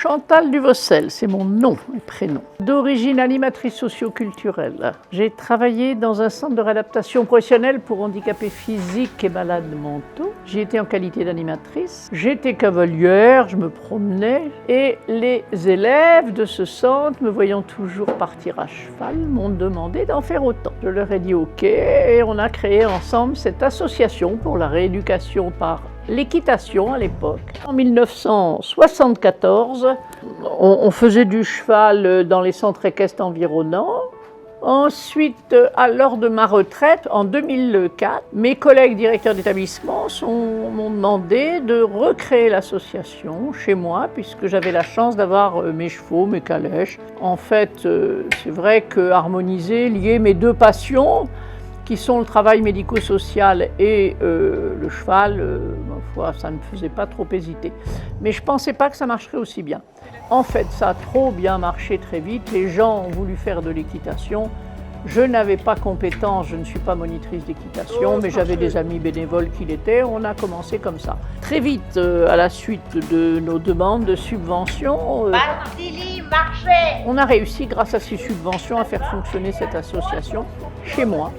Chantal Duvossel, c'est mon nom et prénom. D'origine animatrice socio-culturelle. J'ai travaillé dans un centre de réadaptation professionnelle pour handicapés physiques et malades mentaux. J'y étais en qualité d'animatrice. J'étais cavalière, je me promenais. Et les élèves de ce centre, me voyant toujours partir à cheval, m'ont demandé d'en faire autant. Je leur ai dit OK et on a créé ensemble cette association pour la rééducation par l'équitation à l'époque. En 1974, on faisait du cheval dans les centres équestres environnants. Ensuite, lors de ma retraite, en 2004, mes collègues directeurs d'établissement m'ont demandé de recréer l'association chez moi, puisque j'avais la chance d'avoir mes chevaux, mes calèches. En fait, c'est vrai que harmoniser, lier mes deux passions, qui sont le travail médico-social et le cheval, ma foi, ça ne me faisait pas trop hésiter. Mais je ne pensais pas que ça marcherait aussi bien. En fait, ça a trop bien marché très vite. Les gens ont voulu faire de l'équitation. Je n'avais pas compétence, je ne suis pas monitrice d'équitation, mais j'avais des amis bénévoles qui l'étaient. On a commencé comme ça. Très vite, à la suite de nos demandes de subventions, on a réussi, grâce à ces subventions, à faire fonctionner cette association chez moi,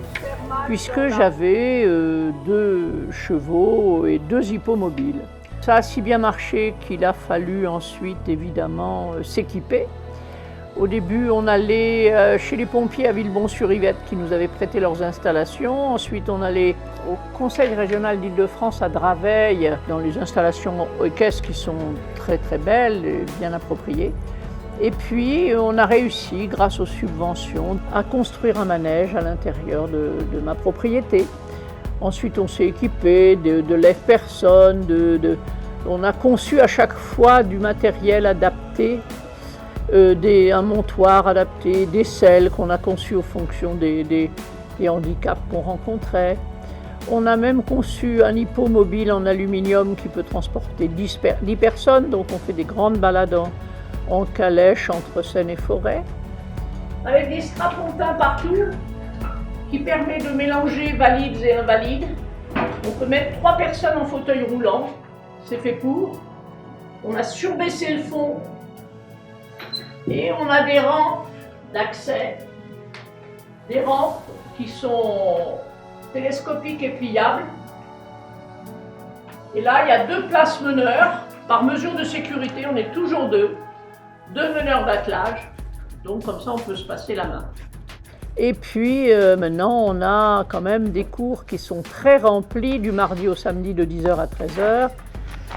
puisque j'avais 2 chevaux et 2 hippomobiles. Ça a si bien marché qu'il a fallu ensuite évidemment s'équiper. Au début, on allait chez les pompiers à Villebon-sur-Yvette qui nous avaient prêté leurs installations. Ensuite, on allait au Conseil régional d'Île-de-France à Draveil, dans les installations équestres qui sont très très belles et bien appropriées. Et puis, on a réussi, grâce aux subventions, à construire un manège à l'intérieur de ma propriété. Ensuite, on s'est équipé de lève-personnes, on a conçu à chaque fois du matériel adapté, un montoir adapté, des selles qu'on a conçues en fonction des handicaps qu'on rencontrait. On a même conçu un hippomobile en aluminium qui peut transporter 10 personnes, donc on fait des grandes balades en calèche entre Seine et Forêt. Avec des strapontins partout, qui permet de mélanger valides et invalides. On peut mettre 3 personnes en fauteuil roulant, c'est fait pour. On a surbaissé le fond et on a des rampes d'accès, des rampes qui sont télescopiques et pliables. Et là, il y a 2 places meneurs. Par mesure de sécurité, on est toujours 2 meneurs d'attelage. Donc comme ça, on peut se passer la main. Et puis maintenant, on a quand même des cours qui sont très remplis du mardi au samedi de 10h à 13h,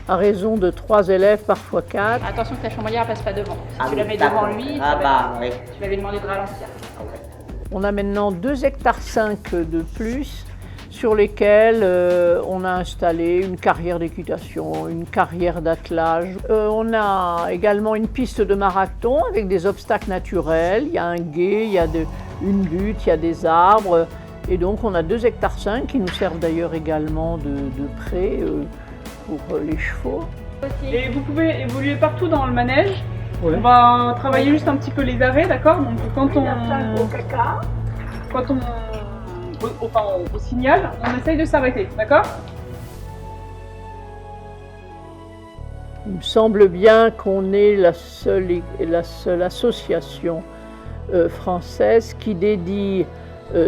à raison de 3 élèves, parfois 4. Attention que ta chambrière ne passe pas devant. Si tu la mets devant lui, tu vas lui demander de ralentir. On a maintenant 2,5 hectares de plus, sur lesquels on a installé une carrière d'équitation, une carrière d'attelage. On a également une piste de marathon avec des obstacles naturels. Il y a un gué, il y a une butte, il y a des arbres. Et donc on a 2,5 hectares qui nous servent d'ailleurs également de pré pour les chevaux. Et vous pouvez évoluer partout dans le manège. Ouais. On va travailler juste un petit peu les arrêts, d'accord? Donc quand au signal, on essaye de s'arrêter, d'accord? Il me semble bien qu'on est la seule association française qui dédie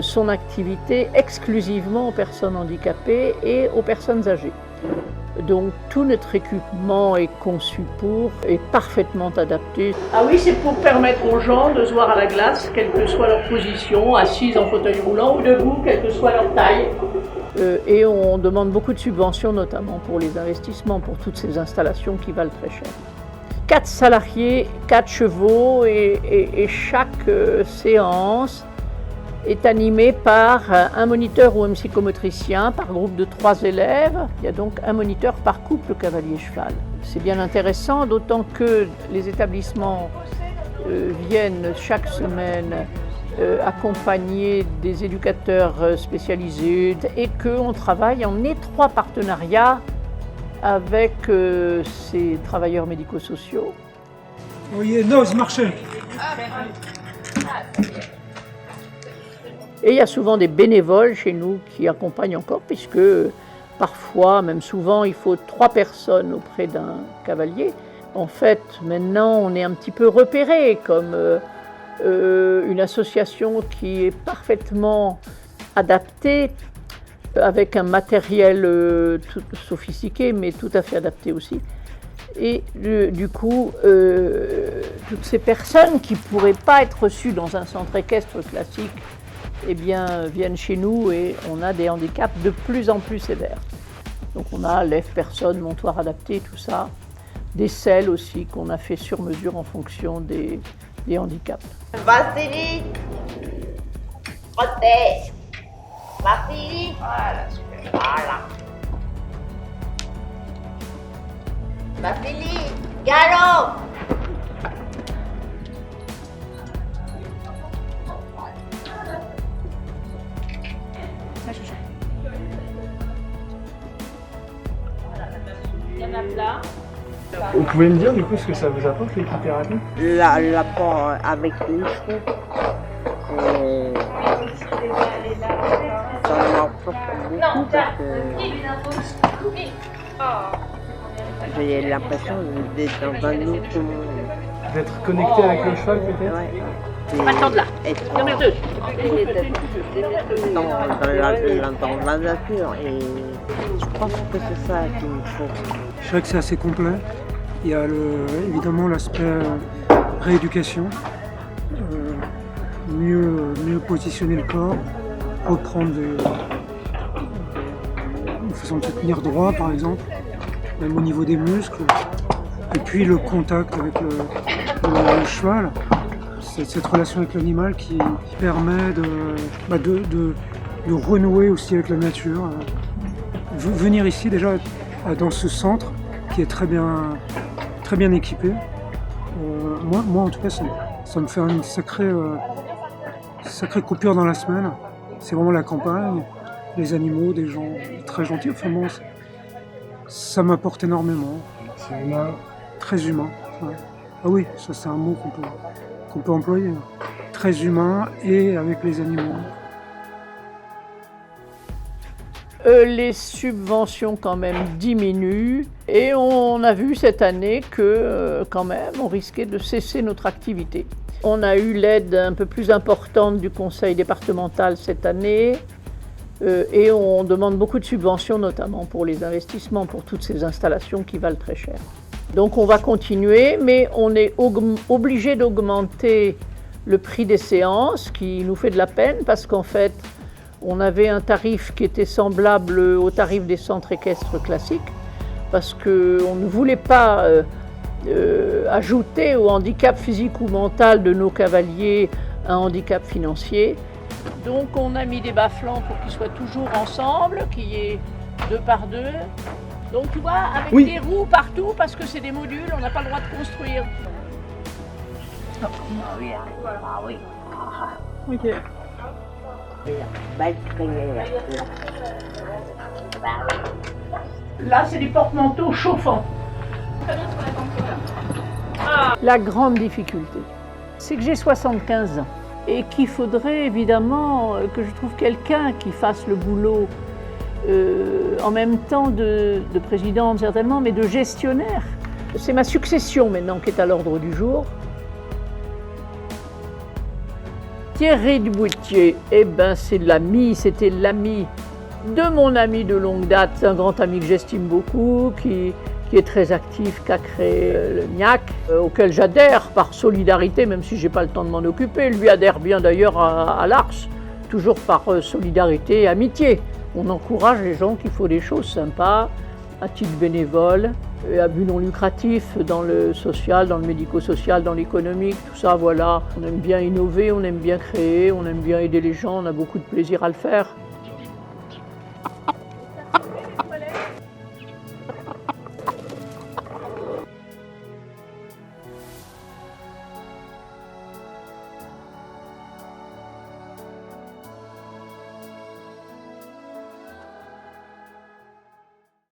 son activité exclusivement aux personnes handicapées et aux personnes âgées. Donc tout notre équipement est conçu est parfaitement adapté. Ah oui, c'est pour permettre aux gens de se voir à la glace, quelle que soit leur position, assise en fauteuil roulant ou debout, quelle que soit leur taille. Et on demande beaucoup de subventions, notamment pour les investissements, pour toutes ces installations qui valent très cher. 4 salariés, 4 chevaux et chaque séance est animé par un moniteur ou un psychomotricien par groupe de 3 élèves. Il y a donc un moniteur par couple cavalier-cheval. C'est bien intéressant, d'autant que les établissements viennent chaque semaine accompagner des éducateurs spécialisés et qu'on travaille en étroit partenariat avec ces travailleurs médico-sociaux. Oui, non, je marchais. Et il y a souvent des bénévoles chez nous qui accompagnent encore, puisque parfois, même souvent, il faut 3 personnes auprès d'un cavalier. En fait, maintenant, on est un petit peu repéré comme une association qui est parfaitement adaptée, avec un matériel tout sophistiqué, mais tout à fait adapté aussi. Et du coup, toutes ces personnes qui ne pourraient pas être reçues dans un centre équestre classique, eh bien, viennent chez nous et on a des handicaps de plus en plus sévères. Donc on a lève-personne, montoir adapté, tout ça. Des selles aussi qu'on a fait sur mesure en fonction des handicaps. Vassili, trottez. Vassili, voilà. Vassili, galop. Il y en a plein. Vous pouvez me dire du coup ce que ça vous apporte l'équithérapie? L'apport avec les chevaux. Ça m'apporte beaucoup parce que j'ai l'impression d'être dans un autre monde. D'être connecté avec le cheval peut-être? Ouais. Attends de là. Être Il y en a deux. dans la nature et je pense que c'est ça qu'il me faut. Je dirais que c'est assez complet. Il y a évidemment l'aspect rééducation, mieux positionner le corps, reprendre une façon de se tenir droit par exemple, même au niveau des muscles. Et puis le contact avec le cheval, c'est cette relation avec l'animal qui permet de renouer aussi avec la nature. Venir ici déjà dans ce centre qui est très bien équipé, moi en tout cas ça me fait une sacrée coupure dans la semaine. C'est vraiment la campagne, les animaux, des gens très gentils, enfin bon, ça m'apporte énormément. C'est humain. Très humain. Ouais. Ah oui, ça c'est un mot qu'on peut employer. Très humain et avec les animaux. Les subventions quand même diminuent et on a vu cette année que quand même on risquait de cesser notre activité. On a eu l'aide un peu plus importante du conseil départemental cette année et on demande beaucoup de subventions notamment pour les investissements, pour toutes ces installations qui valent très cher. Donc on va continuer, mais on est obligé d'augmenter le prix des séances, qui nous fait de la peine parce qu'en fait on avait un tarif qui était semblable au tarif des centres équestres classiques, parce qu'on ne voulait pas ajouter au handicap physique ou mental de nos cavaliers un handicap financier. Donc on a mis des bas-flancs pour qu'ils soient toujours ensemble, qu'il y ait 2 par 2. Donc tu vois, avec des roues partout, parce que c'est des modules, on n'a pas le droit de construire. Ok. Là, c'est des porte-manteaux chauffants. La grande difficulté, c'est que j'ai 75 ans et qu'il faudrait évidemment que je trouve quelqu'un qui fasse le boulot en même temps de présidente certainement, mais de gestionnaire. C'est ma succession maintenant qui est à l'ordre du jour. Thierry Duboutier, eh ben c'était l'ami de mon ami de longue date, c'est un grand ami que j'estime beaucoup, qui est très actif, qui a créé le NIAC, auquel j'adhère par solidarité, même si je n'ai pas le temps de m'en occuper. Lui adhère bien d'ailleurs à l'Ars, toujours par solidarité et amitié. On encourage les gens qui font des choses sympas, à titre bénévole, et à but non lucratif, dans le social, dans le médico-social, dans l'économique, tout ça, voilà. On aime bien innover, on aime bien créer, on aime bien aider les gens, on a beaucoup de plaisir à le faire.